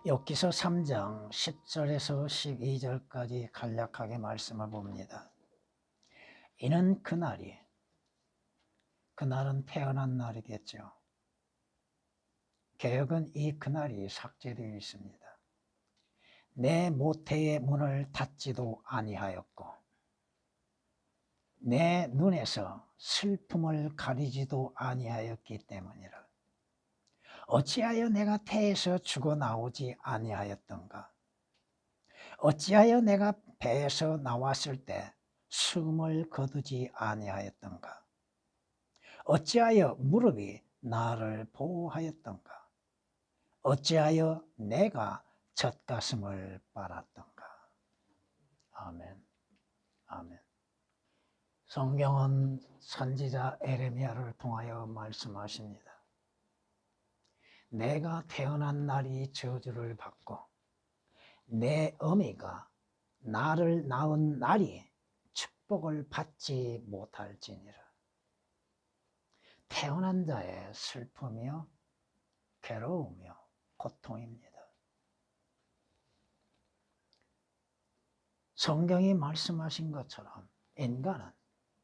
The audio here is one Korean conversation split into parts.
욥기서 3장 10절에서 12절까지 간략하게 말씀을 봅니다. 이는 그날은 태어난 날이겠죠. 개역은 이 그날이 삭제되어 있습니다. 내 모태의 문을 닫지도 아니하였고 내 눈에서 슬픔을 가리지도 아니하였기 때문이라. 어찌하여 내가 태에서 죽어나오지 아니하였던가? 어찌하여 내가 배에서 나왔을 때 숨을 거두지 아니하였던가? 어찌하여 무릎이 나를 보호하였던가? 어찌하여 내가 젖가슴을 빨았던가? 아멘. 아멘. 성경은 선지자 에레미야를 통하여 말씀하십니다. 내가 태어난 날이 저주를 받고 내 어미가 나를 낳은 날이 축복을 받지 못할지니라. 태어난 자의 슬픔이요 괴로우며 고통입니다. 성경이 말씀하신 것처럼 인간은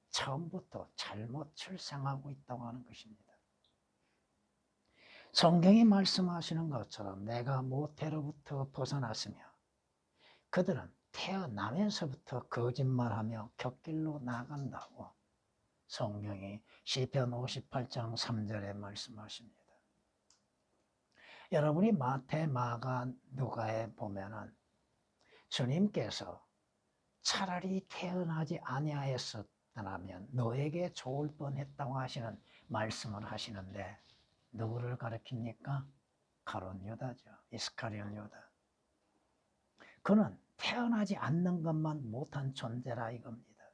처음부터 잘못 출생하고 있다고 하는 것입니다. 성경이 말씀하시는 것처럼 내가 모태로부터 벗어났으며 그들은 태어나면서부터 거짓말하며 곁길로 나간다고 성경이 시편 58장 3절에 말씀하십니다. 여러분이 마태, 마가, 누가에 보면은 주님께서 차라리 태어나지 아니하였었다면 너에게 좋을 뻔했다고 하시는 말씀을 하시는데 누구를 가리킵니까? 가룟 유다죠. 이스카리온 유다. 그는 태어나지 않는 것만 못한 존재라 이겁니다.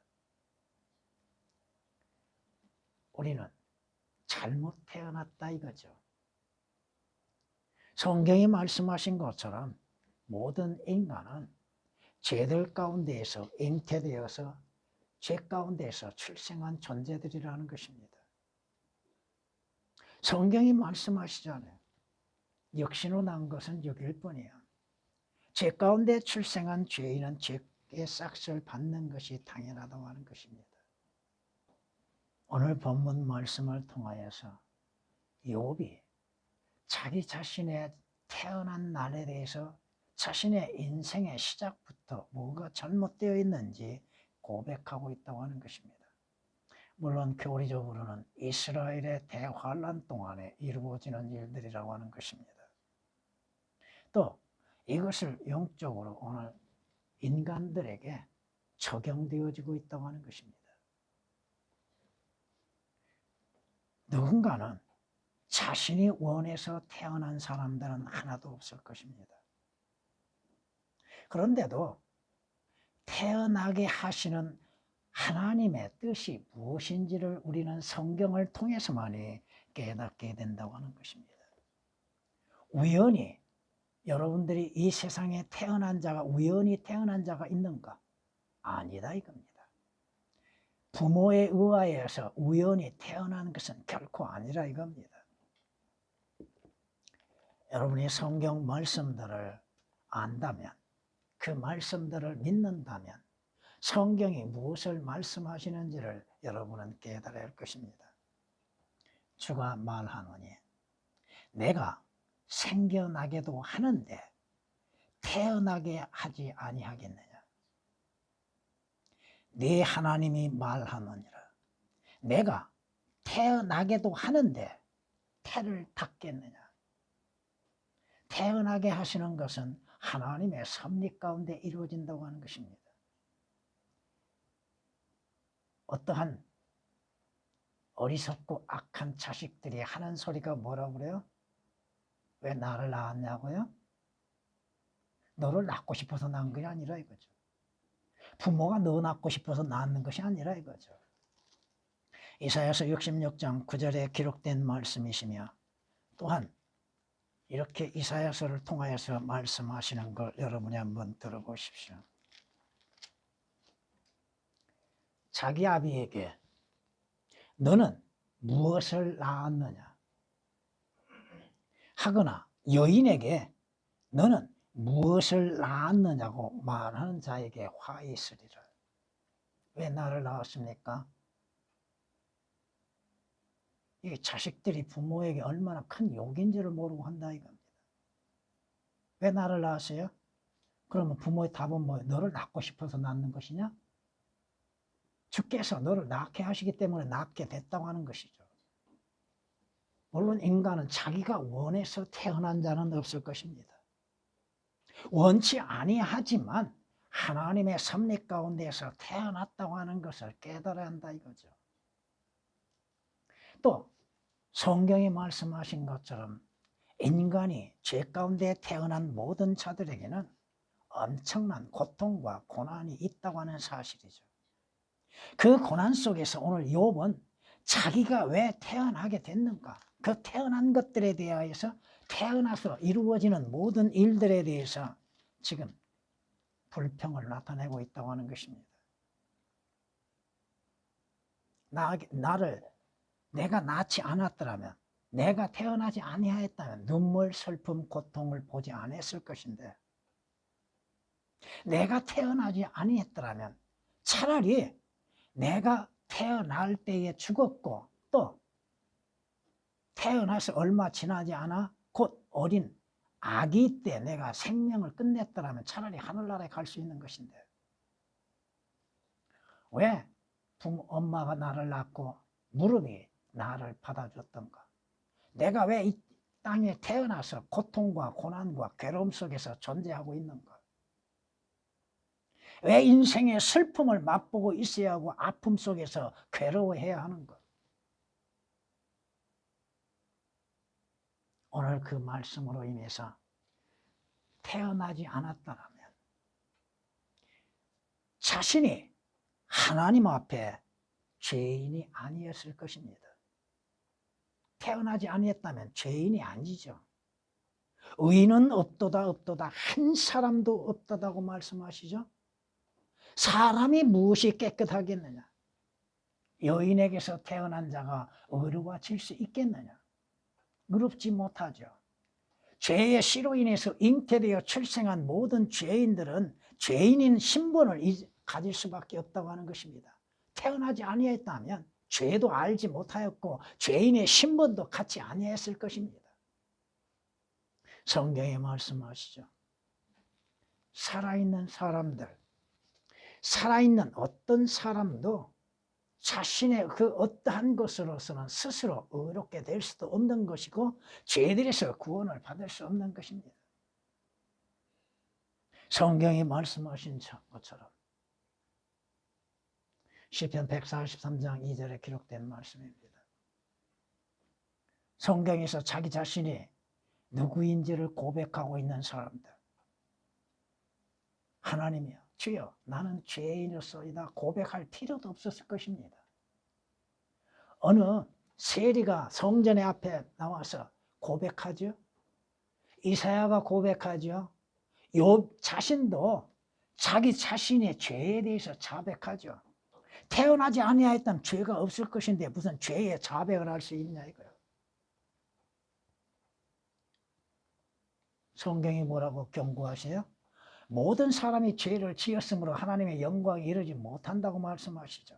우리는 잘못 태어났다 이거죠. 성경이 말씀하신 것처럼 모든 인간은 죄들 가운데에서 잉태되어서 죄 가운데에서 출생한 존재들이라는 것입니다. 성경이 말씀하시잖아요. 육신으로 난 것은 육일 뿐이야. 죄 가운데 출생한 죄인은 죄의 싹을 받는 것이 당연하다고 하는 것입니다. 오늘 본문 말씀을 통하여서 욥이 자기 자신의 태어난 날에 대해서 자신의 인생의 시작부터 뭐가 잘못되어 있는지 고백하고 있다고 하는 것입니다. 물론 교리적으로는 이스라엘의 대환란 동안에 이루어지는 일들이라고 하는 것입니다. 또 이것을 영적으로 오늘 인간들에게 적용되어지고 있다고 하는 것입니다. 누군가는 자신이 원해서 태어난 사람들은 하나도 없을 것입니다. 그런데도 태어나게 하시는 하나님의 뜻이 무엇인지를 우리는 성경을 통해서만이 깨닫게 된다고 하는 것입니다. 우연히 여러분들이 이 세상에 태어난 자가 우연히 태어난 자가 있는가? 아니다 이겁니다. 부모에 의하여서 우연히 태어난 것은 결코 아니라 이겁니다. 여러분이 성경 말씀들을 안다면 그 말씀들을 믿는다면 성경이 무엇을 말씀하시는지를 여러분은 깨달아야 할 것입니다. 주가 말하노니 내가 생겨나게도 하는데 태어나게 하지 아니하겠느냐. 네 하나님이 말하노니라. 내가 태어나게도 하는데 태를 닫겠느냐. 태어나게 하시는 것은 하나님의 섭리 가운데 이루어진다고 하는 것입니다. 어떠한 어리석고 악한 자식들이 하는 소리가 뭐라고 그래요? 왜 나를 낳았냐고요? 너를 낳고 싶어서 낳은 게 아니라 이거죠. 부모가 너 낳고 싶어서 낳는 것이 아니라 이거죠. 이사야서 66장 9절에 기록된 말씀이시며 또한 이렇게 이사야서를 통하여서 말씀하시는 걸 여러분이 한번 들어보십시오. 자기 아비에게 너는 무엇을 낳았느냐 하거나 여인에게 너는 무엇을 낳았느냐고 말하는 자에게 화 있으리라. 왜 나를 낳았습니까? 이 자식들이 부모에게 얼마나 큰 욕인지를 모르고 한다 이겁니다. 왜 나를 낳았어요? 그러면 부모의 답은 뭐예요? 너를 낳고 싶어서 낳는 것이냐? 주께서 너를 낳게 하시기 때문에 낳게 됐다고 하는 것이죠. 물론 인간은 자기가 원해서 태어난 자는 없을 것입니다. 원치 아니하지만 하나님의 섭리 가운데서 태어났다고 하는 것을 깨달아야 한다 이거죠. 또 성경이 말씀하신 것처럼 인간이 죄 가운데 태어난 모든 자들에게는 엄청난 고통과 고난이 있다고 하는 사실이죠. 그 고난 속에서 오늘 욥은 자기가 왜 태어나게 됐는가, 그 태어난 것들에 대하여서 태어나서 이루어지는 모든 일들에 대해서 지금 불평을 나타내고 있다고 하는 것입니다. 나를 내가 낳지 않았더라면, 내가 태어나지 아니하였다면 눈물, 슬픔, 고통을 보지 않았을 것인데, 내가 태어나지 아니했더라면 차라리 내가 태어날 때에 죽었고 또 태어나서 얼마 지나지 않아 곧 어린 아기 때 내가 생명을 끝냈더라면 차라리 하늘나라에 갈 수 있는 것인데, 왜 엄마가 나를 낳고 무릎이 나를 받아줬던가, 내가 왜 이 땅에 태어나서 고통과 고난과 괴로움 속에서 존재하고 있는가, 왜 인생의 슬픔을 맛보고 있어야 하고 아픔 속에서 괴로워해야 하는가. 오늘 그 말씀으로 인해서 태어나지 않았다면 자신이 하나님 앞에 죄인이 아니었을 것입니다. 태어나지 아니었다면 죄인이 아니죠. 의인은 없도다 없도다 한 사람도 없다고 말씀하시죠. 사람이 무엇이 깨끗하겠느냐? 여인에게서 태어난 자가 의로워질 수 있겠느냐? 의롭지 못하죠. 죄의 씨로 인해서 잉태되어 출생한 모든 죄인들은 죄인인 신분을 가질 수밖에 없다고 하는 것입니다. 태어나지 아니했다면 죄도 알지 못하였고 죄인의 신분도 갖지 아니했을 것입니다. 성경에 말씀하시죠. 살아있는 사람들, 살아있는 어떤 사람도 자신의 그 어떠한 것으로서는 스스로 의롭게 될 수도 없는 것이고 죄들에서 구원을 받을 수 없는 것입니다. 성경이 말씀하신 것처럼 시편 143장 2절에 기록된 말씀입니다. 성경에서 자기 자신이 누구인지를 고백하고 있는 사람들, 하나님이여 주여 나는 죄인으로서이다 고백할 필요도 없었을 것입니다. 어느 세리가 성전의 앞에 나와서 고백하죠. 이사야가 고백하죠. 욥 자신도 자기 자신의 죄에 대해서 자백하죠. 태어나지 아니하였다면 죄가 없을 것인데 무슨 죄에 자백을 할 수 있냐 이거예요. 성경이 뭐라고 경고하세요? 모든 사람이 죄를 지었으므로 하나님의 영광에 이르지 못한다고 말씀하시죠.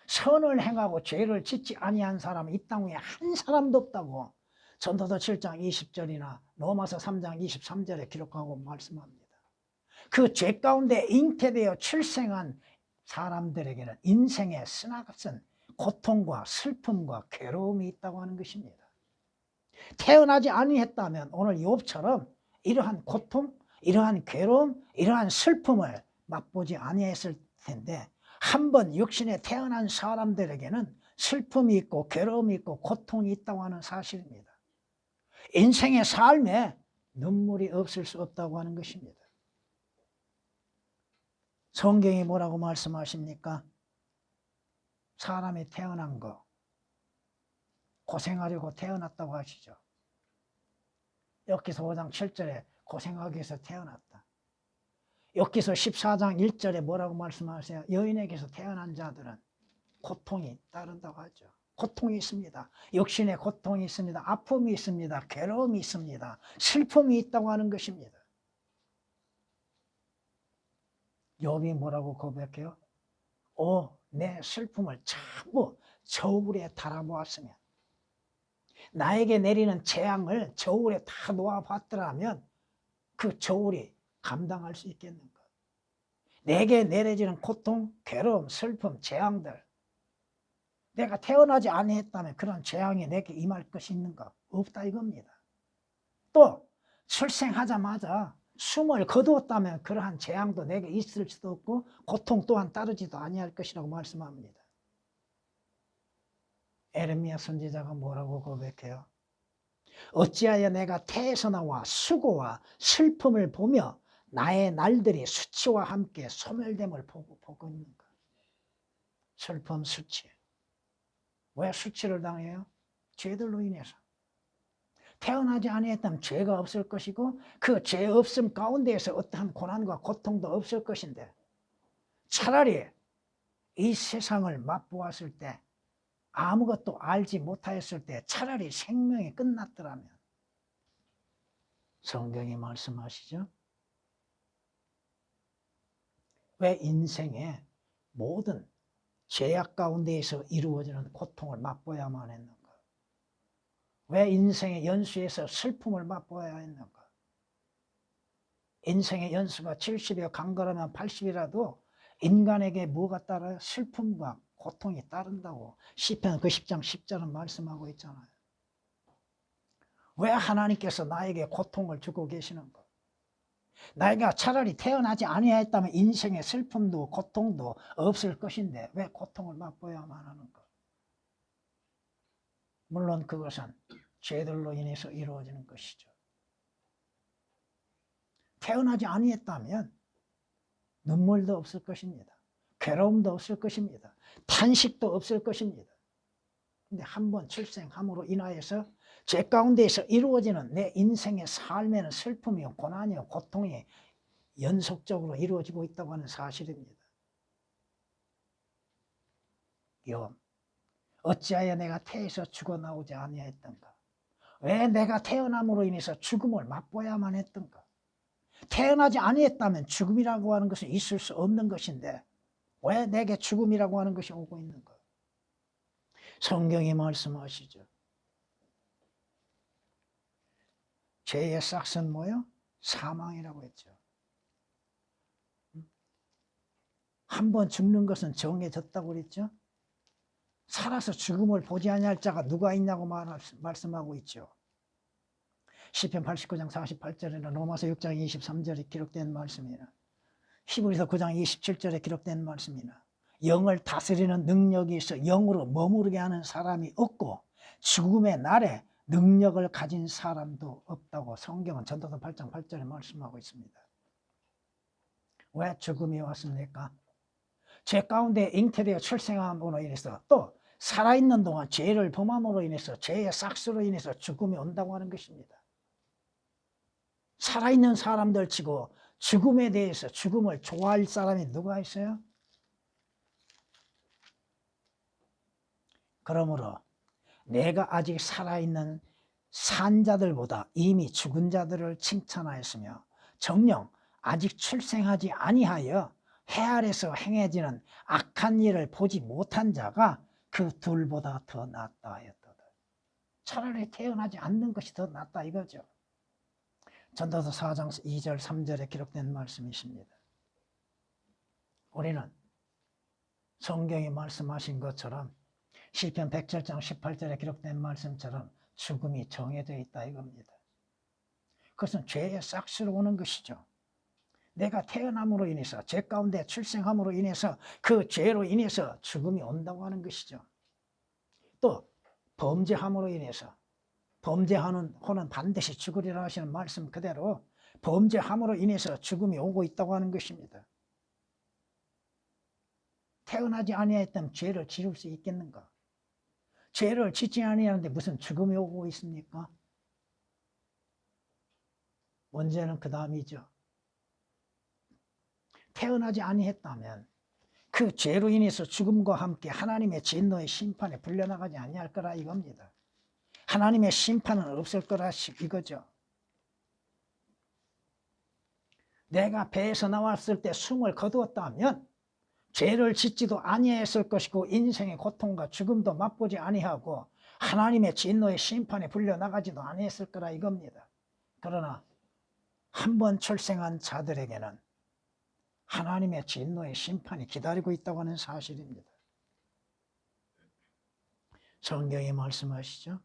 선을 행하고 죄를 짓지 아니한 사람은 이 땅 위에 한 사람도 없다고 전도서 7장 20절이나 로마서 3장 23절에 기록하고 말씀합니다. 그 죄 가운데 잉태되어 출생한 사람들에게는 인생의 쓰나같은 고통과 슬픔과 괴로움이 있다고 하는 것입니다. 태어나지 아니했다면 오늘 욥처럼 이러한 고통, 이러한 괴로움, 이러한 슬픔을 맛보지 아니했을 텐데 한번 육신에 태어난 사람들에게는 슬픔이 있고 괴로움이 있고 고통이 있다고 하는 사실입니다. 인생의 삶에 눈물이 없을 수 없다고 하는 것입니다. 성경이 뭐라고 말씀하십니까? 사람이 태어난 거 고생하려고 태어났다고 하시죠. 욥기서 5장 7절에 고생하기 위해서 태어났다. 욥기서 14장 1절에 뭐라고 말씀하세요? 여인에게서 태어난 자들은 고통이 따른다고 하죠. 고통이 있습니다. 육신의 고통이 있습니다. 아픔이 있습니다. 괴로움이 있습니다. 슬픔이 있다고 하는 것입니다. 욥이 뭐라고 고백해요? 내 슬픔을 전부 저울에 달아보았으면, 나에게 내리는 재앙을 저울에 다 놓아봤더라면 그 저울이 감당할 수 있겠는가? 내게 내려지는 고통, 괴로움, 슬픔, 재앙들, 내가 태어나지 아니했다면 그런 재앙이 내게 임할 것이 있는가? 없다 이겁니다. 또 출생하자마자 숨을 거두었다면 그러한 재앙도 내게 있을 수도 없고 고통 또한 따르지도 아니할 것이라고 말씀합니다. 에레미야 선지자가 뭐라고 고백해요? 어찌하여 내가 태에서 나와 수고와 슬픔을 보며 나의 날들이 수치와 함께 소멸됨을 보고 있는가? 슬픔, 수치. 왜 수치를 당해요? 죄들로 인해서. 태어나지 아니했다면 죄가 없을 것이고 그 죄 없음 가운데에서 어떠한 고난과 고통도 없을 것인데, 차라리 이 세상을 맛보았을 때 아무것도 알지 못하였을 때 차라리 생명이 끝났더라면, 성경이 말씀하시죠? 왜 인생의 모든 죄악 가운데에서 이루어지는 고통을 맛보야만 했는가? 왜 인생의 연수에서 슬픔을 맛보아야 했는가? 인생의 연수가 70이여 강건하면 80이라도 인간에게 뭐가 따라요? 슬픔과 고통이 따른다고 시편 그 10장 10절은 말씀하고 있잖아요. 왜 하나님께서 나에게 고통을 주고 계시는가? 내가 차라리 태어나지 아니했다면 인생의 슬픔도 고통도 없을 것인데 왜 고통을 맛보야만 하는가? 물론 그것은 죄들로 인해서 이루어지는 것이죠. 태어나지 아니했다면 눈물도 없을 것입니다. 괴로움도 없을 것입니다. 탄식도 없을 것입니다. 근데 한번 출생함으로 인하여서 죄 가운데에서 이루어지는 내 인생의 삶에는 슬픔이요, 고난이요, 고통이 연속적으로 이루어지고 있다고 하는 사실입니다. 욥, 어찌하여 내가 태에서 죽어나오지 아니하였던가? 왜 내가 태어남으로 인해서 죽음을 맛보야만 했던가? 태어나지 아니했다면 죽음이라고 하는 것은 있을 수 없는 것인데 왜 내게 죽음이라고 하는 것이 오고 있는가? 성경이 말씀하시죠. 죄의 싹은 뭐요? 사망이라고 했죠. 한번 죽는 것은 정해졌다고 그랬죠. 살아서 죽음을 보지 아니할 자가 누가 있냐고 말씀하고 있죠. 시편 89장 48절에는 로마서 6장 23절에 기록된 말씀이나 히브리서 9장 27절에 기록된 말씀이나 영을 다스리는 능력이 있어 영으로 머무르게 하는 사람이 없고 죽음의 날에 능력을 가진 사람도 없다고 성경은 전도서 8장 8절에 말씀하고 있습니다. 왜 죽음이 왔습니까? 죄 가운데 잉태되어 출생함으로 인해서 또 살아있는 동안 죄를 범함으로 인해서 죄의 싹스로 인해서 죽음이 온다고 하는 것입니다. 살아있는 사람들 치고 죽음에 대해서 죽음을 좋아할 사람이 누가 있어요? 그러므로 내가 아직 살아있는 산자들보다 이미 죽은 자들을 칭찬하였으며 정녕 아직 출생하지 아니하여 해 아래서 행해지는 악한 일을 보지 못한 자가 그 둘보다 더 낫다 하였도다. 차라리 태어나지 않는 것이 더 낫다 이거죠. 전도서 4장 2절 3절에 기록된 말씀이십니다. 우리는 성경이 말씀하신 것처럼 시편 107장 18절에 기록된 말씀처럼 죽음이 정해져 있다 이겁니다. 그것은 죄의 싹스로 오는 것이죠. 내가 태어남으로 인해서 죄 가운데 출생함으로 인해서 그 죄로 인해서 죽음이 온다고 하는 것이죠. 또 범죄함으로 인해서 범죄하는 호는 반드시 죽으리라 하시는 말씀 그대로 범죄함으로 인해서 죽음이 오고 있다고 하는 것입니다. 태어나지 아니하였다면 죄를 지을 수 있겠는가? 죄를 짓지 아니하는데 무슨 죽음이 오고 있습니까? 문제는 그 다음이죠. 태어나지 아니했다면 그 죄로 인해서 죽음과 함께 하나님의 진노의 심판에 불려나가지 아니할 거라 이겁니다. 하나님의 심판은 없을 거라 이거죠. 내가 배에서 나왔을 때 숨을 거두었다면 죄를 짓지도 아니했을 것이고 인생의 고통과 죽음도 맛보지 아니하고 하나님의 진노의 심판에 불려나가지도 아니했을 거라 이겁니다. 그러나 한 번 출생한 자들에게는 하나님의 진노의 심판이 기다리고 있다고 하는 사실입니다. 성경이 말씀하시죠.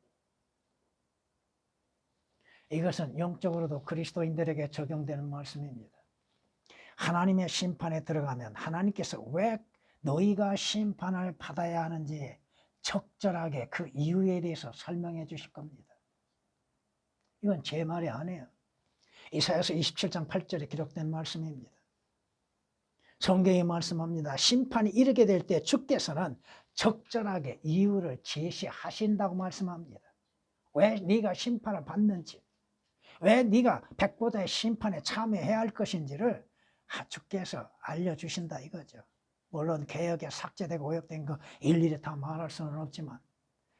이것은 영적으로도 그리스도인들에게 적용되는 말씀입니다. 하나님의 심판에 들어가면 하나님께서 왜 너희가 심판을 받아야 하는지 적절하게 그 이유에 대해서 설명해 주실 겁니다. 이건 제 말이 아니에요. 이사야서 27장 8절에 기록된 말씀입니다. 성경이 말씀합니다. 심판이 이르게 될 때 주께서는 적절하게 이유를 제시하신다고 말씀합니다. 왜 네가 심판을 받는지, 왜 네가 백보다의 심판에 참여해야 할 것인지를 주께서 알려주신다 이거죠. 물론 개혁에 삭제되고 오역된 거 일일이 다 말할 수는 없지만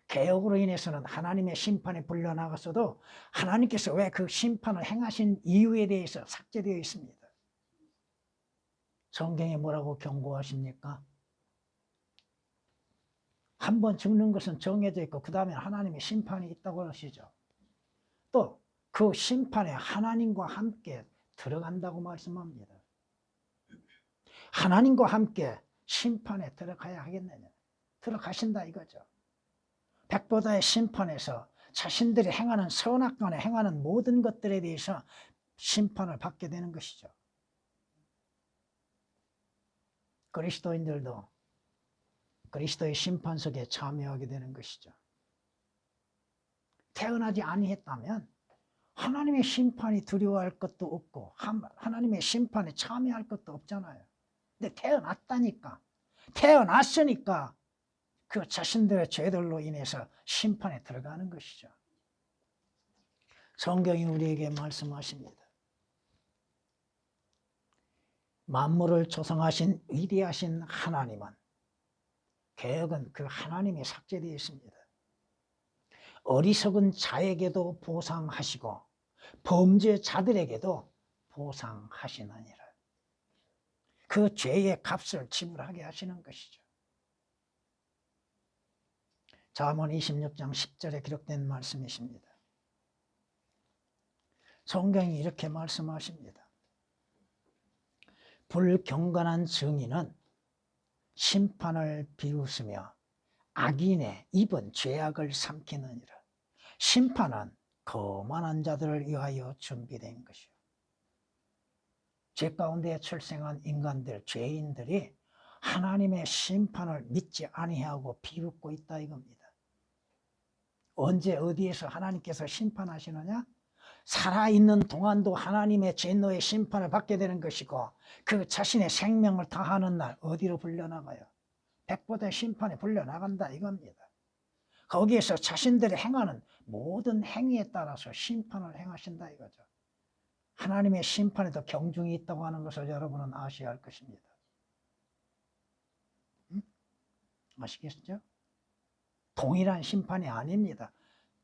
개혁으로 인해서는 하나님의 심판에 불려나갔어도 하나님께서 왜 그 심판을 행하신 이유에 대해서 삭제되어 있습니다. 성경에 뭐라고 경고하십니까? 한 번 죽는 것은 정해져 있고 그 다음에 하나님의 심판이 있다고 하시죠. 또 그 심판에 하나님과 함께 들어간다고 말씀합니다. 하나님과 함께 심판에 들어가야 하겠느냐? 들어가신다 이거죠. 백보다의 심판에서 자신들이 행하는 선악간에 행하는 모든 것들에 대해서 심판을 받게 되는 것이죠. 그리스도인들도 그리스도의 심판석에 참여하게 되는 것이죠. 태어나지 아니했다면 하나님의 심판이 두려워할 것도 없고 하나님의 심판에 참여할 것도 없잖아요. 근데 태어났다니까, 태어났으니까 그 자신들의 죄들로 인해서 심판에 들어가는 것이죠. 성경이 우리에게 말씀하십니다. 만물을 조성하신 위대하신 하나님은, 개혁은 그 하나님이 삭제되어 있습니다. 어리석은 자에게도 보상하시고 범죄자들에게도 보상하시느니라. 그 죄의 값을 지불하게 하시는 것이죠. 잠언 26장 10절에 기록된 말씀이십니다. 성경이 이렇게 말씀하십니다. 불경건한 증인은 심판을 비웃으며 악인의 입은 죄악을 삼키느니라. 심판은 거만한 자들을 위하여 준비된 것이요. 죄 가운데 출생한 인간들, 죄인들이 하나님의 심판을 믿지 아니하고 비웃고 있다 이겁니다. 언제 어디에서 하나님께서 심판하시느냐? 살아있는 동안도 하나님의 진노의 심판을 받게 되는 것이고 그 자신의 생명을 다하는 날 어디로 불려나가요? 백보다의 심판에 불려나간다 이겁니다. 거기에서 자신들이 행하는 모든 행위에 따라서 심판을 행하신다 이거죠. 하나님의 심판에도 경중이 있다고 하는 것을 여러분은 아셔야 할 것입니다. 아시겠죠? 동일한 심판이 아닙니다.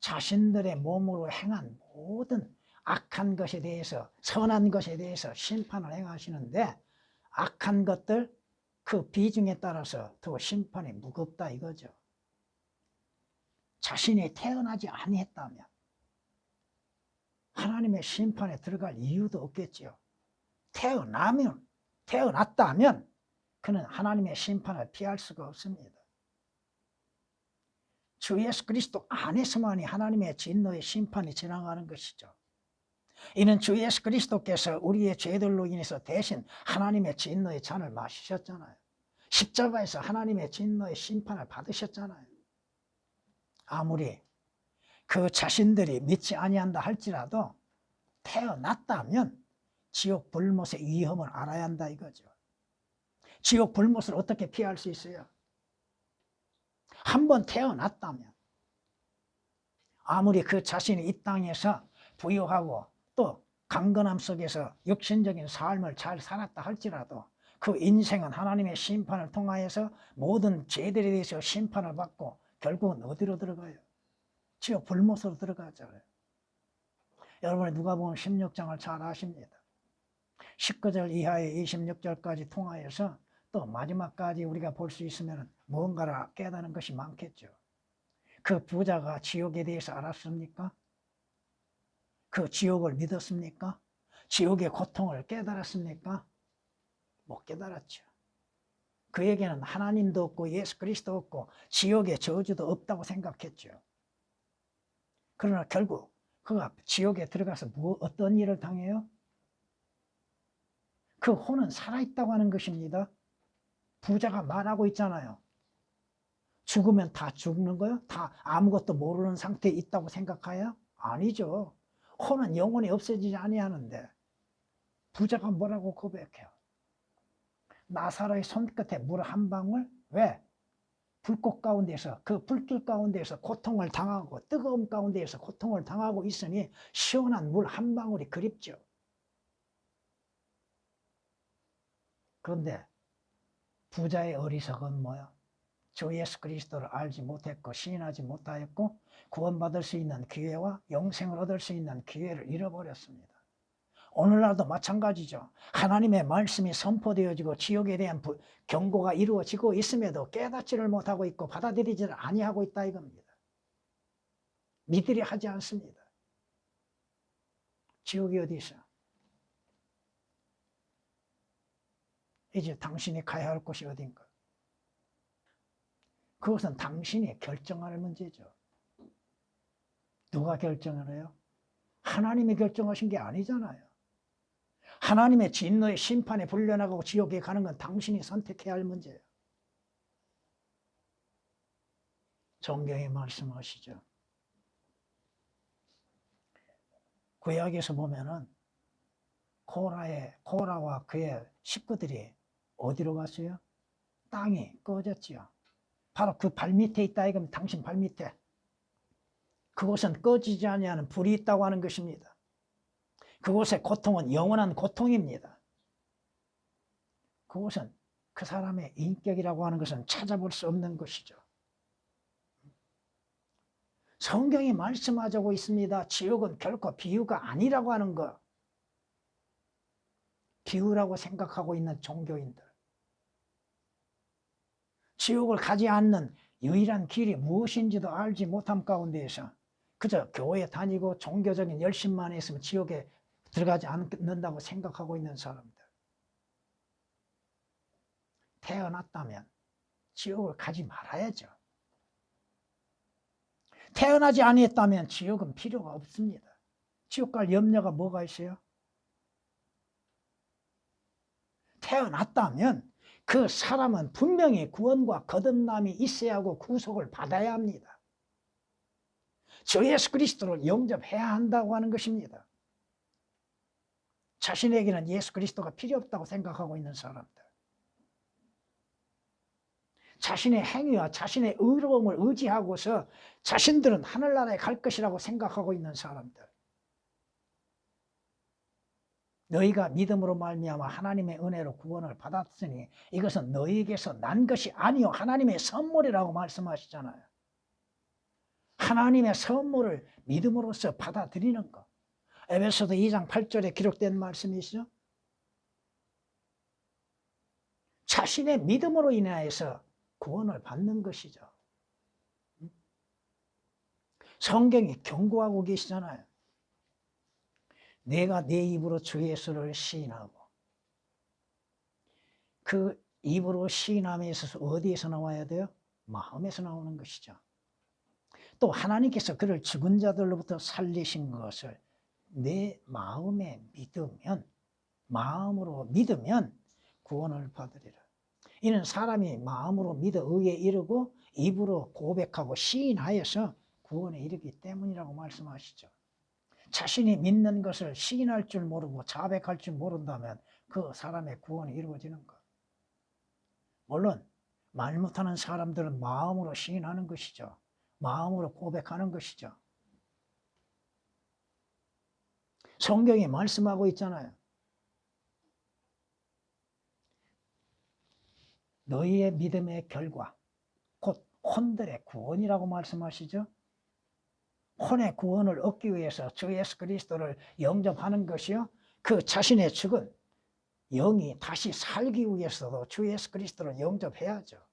자신들의 몸으로 행한 모든 악한 것에 대해서, 선한 것에 대해서 심판을 행하시는데 악한 것들 그 비중에 따라서 더 심판이 무겁다 이거죠. 자신이 태어나지 아니했다면 하나님의 심판에 들어갈 이유도 없겠지요. 태어났다면 그는 하나님의 심판을 피할 수가 없습니다. 주 예수 그리스도 안에서만이 하나님의 진노의 심판이 지나가는 것이죠. 이는 주 예수 그리스도께서 우리의 죄들로 인해서 대신 하나님의 진노의 잔을 마시셨잖아요. 십자가에서 하나님의 진노의 심판을 받으셨잖아요. 아무리 그 자신들이 믿지 아니한다 할지라도 태어났다면 지옥 불못의 위험을 알아야 한다 이거죠. 지옥 불못을 어떻게 피할 수 있어요? 한번 태어났다면 아무리 그 자신이 이 땅에서 부유하고 또 강건함 속에서 육신적인 삶을 잘 살았다 할지라도 그 인생은 하나님의 심판을 통하여서 모든 죄들에 대해서 심판을 받고 결국은 어디로 들어가요? 지옥 불못으로 들어가잖아요. 여러분이 누가복음 16장을 잘 아십니다. 19절 이하의 26절까지 통하여서 또 마지막까지 우리가 볼 수 있으면 무언가를 깨닫는 것이 많겠죠. 그 부자가 지옥에 대해서 알았습니까? 그 지옥을 믿었습니까? 지옥의 고통을 깨달았습니까? 못 깨달았죠. 그에게는 하나님도 없고 예수 그리스도 없고 지옥의 저주도 없다고 생각했죠. 그러나 결국 그가 지옥에 들어가서 어떤 일을 당해요? 그 혼은 살아있다고 하는 것입니다. 부자가 말하고 있잖아요. 죽으면 다 죽는 거요? 다 아무것도 모르는 상태에 있다고 생각해요? 아니죠. 혼은 영원히 없어지지 아니하는데 부자가 뭐라고 고백해요? 나사로의 손끝에 물 한 방울? 왜? 불꽃 가운데서 그 불길 가운데서 고통을 당하고 뜨거움 가운데서 고통을 당하고 있으니 시원한 물 한 방울이 그립죠. 그런데 부자의 어리석은 뭐야? 주 예수 그리스도를 알지 못했고 시인하지 못하였고 구원받을 수 있는 기회와 영생을 얻을 수 있는 기회를 잃어버렸습니다. 오늘날도 마찬가지죠. 하나님의 말씀이 선포되어지고 지옥에 대한 경고가 이루어지고 있음에도 깨닫지를 못하고 있고 받아들이지를 아니하고 있다 이겁니다. 믿으려 하지 않습니다. 지옥이 어디 있어? 이제 당신이 가야 할 곳이 어딘가? 그것은 당신이 결정할 문제죠. 누가 결정을 해요? 하나님이 결정하신 게 아니잖아요. 하나님의 진노의 심판에 불려나가고 지옥에 가는 건 당신이 선택해야 할 문제예요. 성경에 말씀하시죠. 구약에서 보면은 코라와 그의 식구들이 어디로 갔어요? 땅이 꺼졌지요. 바로 그 발밑에 있다 이거면 당신 발밑에. 그곳은 꺼지지 아니하는 불이 있다고 하는 것입니다. 그곳의 고통은 영원한 고통입니다. 그곳은 그 사람의 인격이라고 하는 것은 찾아볼 수 없는 것이죠. 성경이 말씀하고 있습니다. 지옥은 결코 비유가 아니라고 하는 것. 비유라고 생각하고 있는 종교인들. 지옥을 가지 않는 유일한 길이 무엇인지도 알지 못함 가운데에서 그저 교회 다니고 종교적인 열심만 했으면 지옥에 들어가지 않는다고 생각하고 있는 사람들. 태어났다면 지옥을 가지 말아야죠. 태어나지 아니했다면 지옥은 필요가 없습니다. 지옥 갈 염려가 뭐가 있어요? 태어났다면 그 사람은 분명히 구원과 거듭남이 있어야 하고 구속을 받아야 합니다. 주 예수 그리스도를 영접해야 한다고 하는 것입니다. 자신에게는 예수 그리스도가 필요 없다고 생각하고 있는 사람들. 자신의 행위와 자신의 의로움을 의지하고서 자신들은 하늘나라에 갈 것이라고 생각하고 있는 사람들. 너희가 믿음으로 말미암아 하나님의 은혜로 구원을 받았으니 이것은 너희에게서 난 것이 아니요 하나님의 선물이라고 말씀하시잖아요. 하나님의 선물을 믿음으로써 받아들이는 것. 에베소서 2장 8절에 기록된 말씀이시죠. 자신의 믿음으로 인하여서 구원을 받는 것이죠. 성경이 경고하고 계시잖아요. 내가 내 입으로 주 예수를 시인하고 그 입으로 시인함에 있어서 어디에서 나와야 돼요? 마음에서 나오는 것이죠. 또 하나님께서 그를 죽은 자들로부터 살리신 것을 내 마음에 믿으면 마음으로 믿으면 구원을 받으리라. 이는 사람이 마음으로 믿어 의에 이르고 입으로 고백하고 시인하여서 구원에 이르기 때문이라고 말씀하시죠. 자신이 믿는 것을 시인할 줄 모르고 자백할 줄 모른다면 그 사람의 구원이 이루어지는 것. 물론 말 못하는 사람들은 마음으로 시인하는 것이죠. 마음으로 고백하는 것이죠. 성경이 말씀하고 있잖아요. 너희의 믿음의 결과, 곧 혼들의 구원이라고 말씀하시죠. 혼의 구원을 얻기 위해서 주 예수 그리스도를 영접하는 것이요, 그 자신의 죽은 영이 다시 살기 위해서도 주 예수 그리스도를 영접해야죠.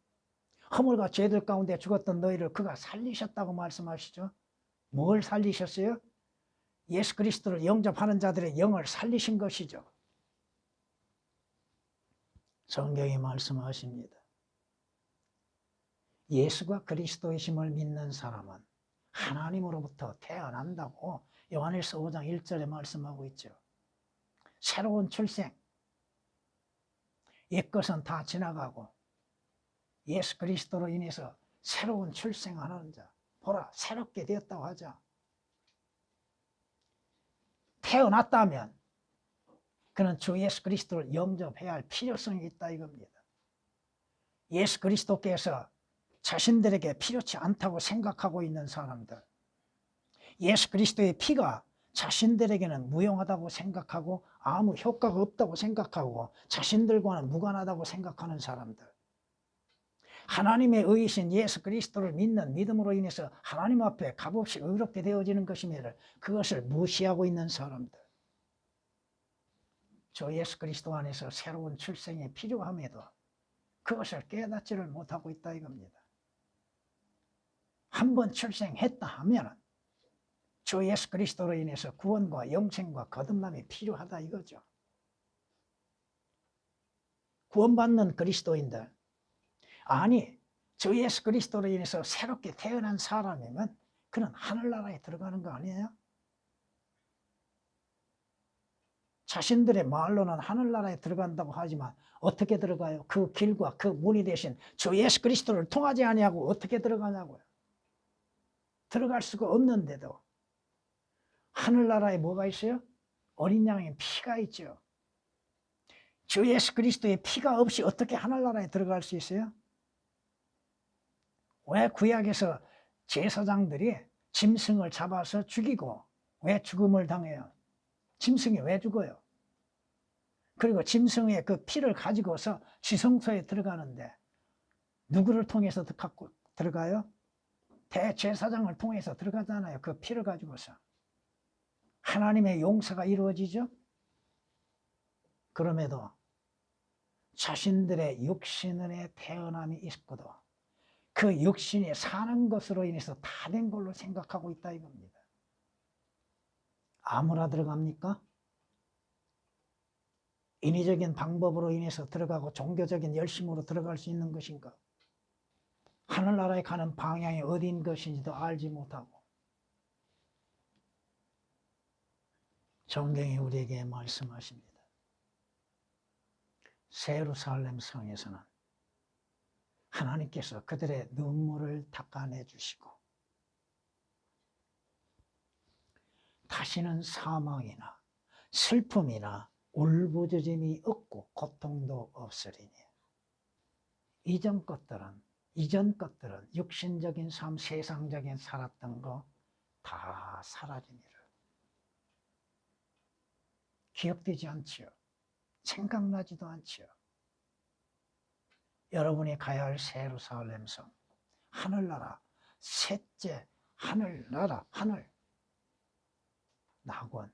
허물과 죄들 가운데 죽었던 너희를 그가 살리셨다고 말씀하시죠. 뭘 살리셨어요? 예수 그리스도를 영접하는 자들의 영을 살리신 것이죠. 성경이 말씀하십니다. 예수가 그리스도이심을 믿는 사람은 하나님으로부터 태어난다고 요한일서 5장 1절에 말씀하고 있죠. 새로운 출생, 옛것은 다 지나가고 예수 그리스도로 인해서 새로운 출생하는 자, 보라 새롭게 되었다고 하자. 태어났다면 그는 주 예수 그리스도를 영접해야 할 필요성이 있다 이겁니다. 예수 그리스도께서 자신들에게 필요치 않다고 생각하고 있는 사람들, 예수 그리스도의 피가 자신들에게는 무용하다고 생각하고 아무 효과가 없다고 생각하고 자신들과는 무관하다고 생각하는 사람들, 하나님의 의이신 예수 그리스도를 믿는 믿음으로 인해서 하나님 앞에 값없이 의롭게 되어지는 것임에를 그것을 무시하고 있는 사람들, 주 예수 그리스도 안에서 새로운 출생이 필요함에도 그것을 깨닫지를 못하고 있다 이겁니다. 한번 출생했다 하면 주 예수 그리스도로 인해서 구원과 영생과 거듭남이 필요하다 이거죠. 구원받는 그리스도인들, 아니 주 예수 그리스도로 인해서 새롭게 태어난 사람이면 그는 하늘나라에 들어가는 거 아니에요? 자신들의 말로는 하늘나라에 들어간다고 하지만 어떻게 들어가요? 그 길과 그 문이 되신 주 예수 그리스도를 통하지 아니하고 어떻게 들어가냐고요. 들어갈 수가 없는데도 하늘나라에 뭐가 있어요? 어린 양의 피가 있죠. 주 예수 그리스도의 피가 없이 어떻게 하늘나라에 들어갈 수 있어요? 왜 구약에서 제사장들이 짐승을 잡아서 죽이고 왜 죽음을 당해요? 짐승이 왜 죽어요? 그리고 짐승의 그 피를 가지고서 지성소에 들어가는데 누구를 통해서 갖고 들어가요? 대제사장을 통해서 들어가잖아요. 그 피를 가지고서. 하나님의 용서가 이루어지죠. 그럼에도 자신들의 육신의 태어남이 있고도 그 육신이 사는 것으로 인해서 다 된 걸로 생각하고 있다 이겁니다. 아무나 들어갑니까? 인위적인 방법으로 인해서 들어가고 종교적인 열심으로 들어갈 수 있는 것인가? 하늘나라에 가는 방향이 어디인 것인지도 알지 못하고 성경이 우리에게 말씀하십니다. 예루살렘 성에서는 하나님께서 그들의 눈물을 닦아내 주시고 다시는 사망이나 슬픔이나 울부짖음이 없고 고통도 없으리니 이전 것들은 육신적인 삶, 세상적인 살았던 거 다 사라지니라. 기억되지 않지요. 생각나지도 않지요. 여러분이 가야 할 예루살렘 성, 하늘나라, 셋째 하늘나라, 하늘 낙원.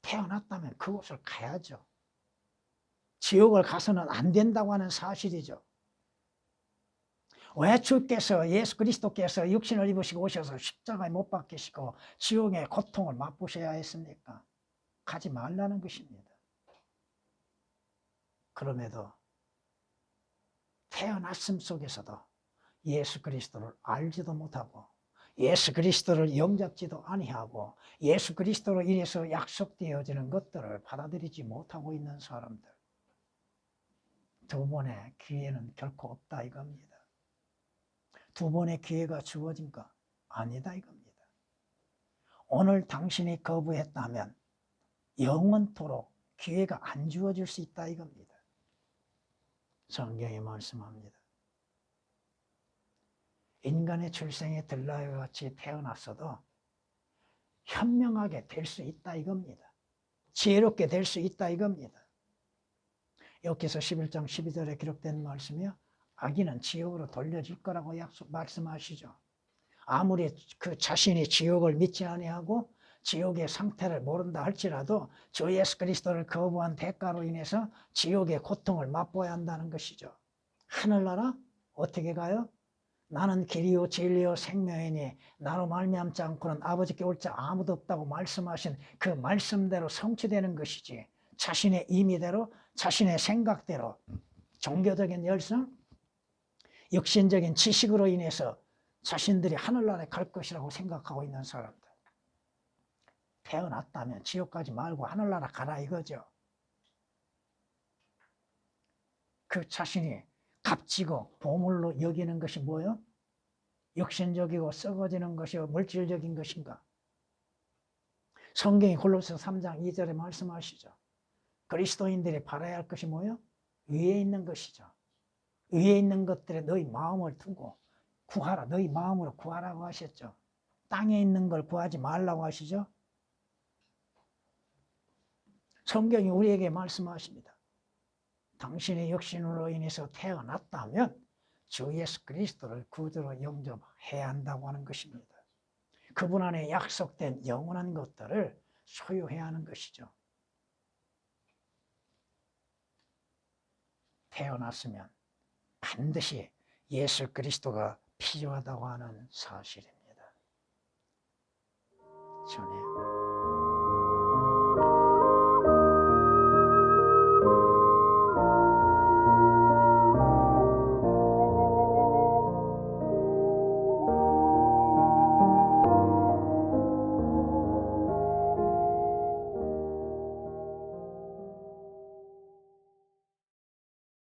태어났다면 그곳을 가야죠. 지옥을 가서는 안 된다고 하는 사실이죠. 왜 주께서 예수 그리스도께서 육신을 입으시고 오셔서 십자가에 못 박히시고 지옥의 고통을 맛보셔야 했습니까? 가지 말라는 것입니다. 그럼에도 태어났음 속에서도 예수 그리스도를 알지도 못하고 예수 그리스도를 영접지도 아니하고 예수 그리스도로 인해서 약속되어지는 것들을 받아들이지 못하고 있는 사람들, 두 번의 기회는 결코 없다 이겁니다. 두 번의 기회가 주어진가? 아니다 이겁니다. 오늘 당신이 거부했다면 영원토록 기회가 안 주어질 수 있다 이겁니다. 성경이 말씀합니다. 인간의 출생에 들나와 같이 태어났어도 현명하게 될 수 있다 이겁니다. 지혜롭게 될 수 있다 이겁니다. 여기서 11장 12절에 기록된 말씀이요. 악인은 지옥으로 돌려질 거라고 말씀하시죠. 아무리 그 자신이 지옥을 믿지 아니하고 지옥의 상태를 모른다 할지라도 주 예수 그리스도를 거부한 대가로 인해서 지옥의 고통을 맛보아야 한다는 것이죠. 하늘나라 어떻게 가요? 나는 길이요 진리요 생명이니 나로 말미암지 않고는 아버지께 올 자 아무도 없다고 말씀하신 그 말씀대로 성취되는 것이지, 자신의 임의대로 자신의 생각대로 종교적인 열성, 육신적인 지식으로 인해서 자신들이 하늘나라에 갈 것이라고 생각하고 있는 사람들, 태어났다면 지옥 가지 말고 하늘나라 가라 이거죠. 그 자신이 값지고 보물로 여기는 것이 뭐예요? 육신적이고 썩어지는 것이요 물질적인 것인가? 성경이 골로새 3장 2절에 말씀하시죠. 그리스도인들이 바라야 할 것이 뭐예요? 위에 있는 것이죠. 위에 있는 것들에 너희 마음을 두고 구하라. 너희 마음으로 구하라고 하셨죠. 땅에 있는 걸 구하지 말라고 하시죠. 성경이 우리에게 말씀하십니다. 당신의 육신으로 인해서 태어났다면 주 예수 그리스도를 구주로 영접해야 한다고 하는 것입니다. 그분 안에 약속된 영원한 것들을 소유해야 하는 것이죠. 태어났으면 반드시 예수 그리스도가 필요하다고 하는 사실입니다. 전에